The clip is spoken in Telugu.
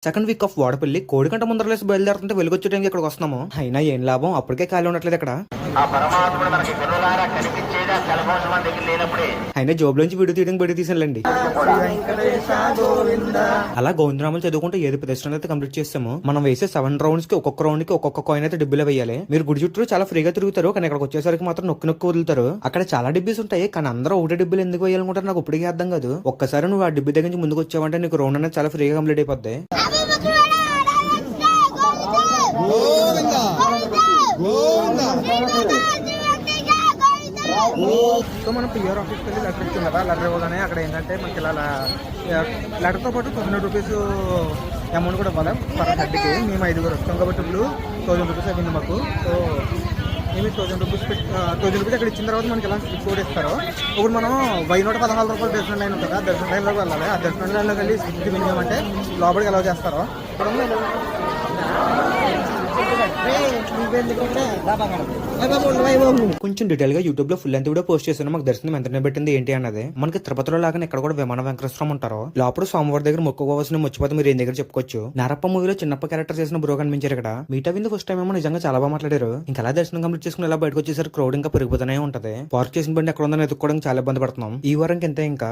సెకండ్ వీక్ ఆఫ్ వాడపల్లి కోడికంట ముందరలేసి బయలుదేరుతుంటే వెలుగొచ్చే టైంకి ఇక్కడికి వస్తున్నాము. అయినా ఏం లాభం, అప్పటికే ఖాళీ ఉండట్లేదు ఇక్కడ. ఆ పరమాత్ముడు మనకి కనులారా కనిపించేదా సెలకోసం మన దగ్గర లేనప్పుడే. అయినా జోబులోంచి వీడియో తీయడానికి బయట తీసానులేండి. అలా గోవిందరాములు చదువుకుంటే 7 ప్రదర్శనలు అయితే కంప్లీట్ చేస్తాము. మనం వేసే 7 రౌండ్స్ కి ఒక్కొక్క రౌండ్ కి ఒక్కొక్క కాయిన్ అయితే డిబ్బీలో వేయాలి. మీరు గుడి చుట్టూ చాలా ఫ్రీగా తిరుగుతారు, కానీ ఇక్కడికి వచ్చేసరికి మాత్రం నొక్కి నొక్కి వదులుతారు. అక్కడ చాలా డిబ్బీస్ ఉంటాయి, కానీ అందరూ ఒకటే డిబ్బీలు ఎందుకు వేయాలనుకుంటారు నాకు ఇప్పటికీ అర్థం కాదు. ఒక్కసారి నువ్వు ఆ డిబ్బీ దగ్గర నుంచి ముందుకు వచ్చావంటే నీకు రౌండ్ అనేది చాలా ఫ్రీగా కంప్లీట్ అయిపోద్ది. సో మనం పిఆర్ ఆఫీస్కి వెళ్ళి లెటర్ ఇచ్చాం కదా, లెటర్ ఇవ్వగానే అక్కడ ఏంటంటే మనకి ఇలా లెటర్తో పాటు 200 రూపీస్ అమౌంట్ కూడా ఇవ్వాలి పర్ హెడ్కి. మేము 5గురు వస్తాం కాబట్టి ఇప్పుడు 1000 రూపీస్ అయింది మాకు. సో మేము 1000 రూపీస్ అక్కడ ఇచ్చిన తర్వాత మనకి ఎలా స్లిప్ కూడా ఇస్తారు. ఇప్పుడు మనం 116 రూపాయలు దర్శనం లైన్ ఉంటుంది, ఆ దర్శనం లైన్లోకి వెళ్ళాలి. ఆ దర్శనం లైన్లోకి వెళ్ళి స్లిప్ వినియోగమంటే లోపలికి ఎలా చేస్తారో కొంచెం డీటెయిల్ గా యూట్యూబ్ లో ఫుల్ లెంత్ వీడియో పోస్ట్ చేశాను. మాకు దర్శనం ఎంత పెట్టింది ఏంటి అన్నది. మనకి తిరుపతిలో లాగానే ఇక్కడ కూడా విమాన వెంకటేశ్వరం ఉంటారు. లోపల సోమవారం దగ్గర మొక్కుకోవాల్సిన ముచ్చిపోతే మీరు ఏం దగ్గర చెప్పుకోవచ్చు. నారప్ప మూవీలో చిన్నప్ప క్యారెక్టర్ చేసిన బ్రో కనిపించారు ఇక్కడ. మీట్ అయింది ఫస్ట్ టైం ఏమో నిజంగా చాలా బాగా మాట్లాడారు. ఇంకా అలా దర్శనం కంప్లీట్ చేసుకుని ఇలా బయటకు వచ్చేసరికి క్రౌడ్ ఇంకా పెరిగిపోతూనే ఉంటది. పార్క్ చేసిన బండి ఎక్కడ ఉందని ఎదుర్కోవడానికి చాలా ఇబ్బంది పడుతున్నాం. ఈ వారానికి ఎంత ఇంకా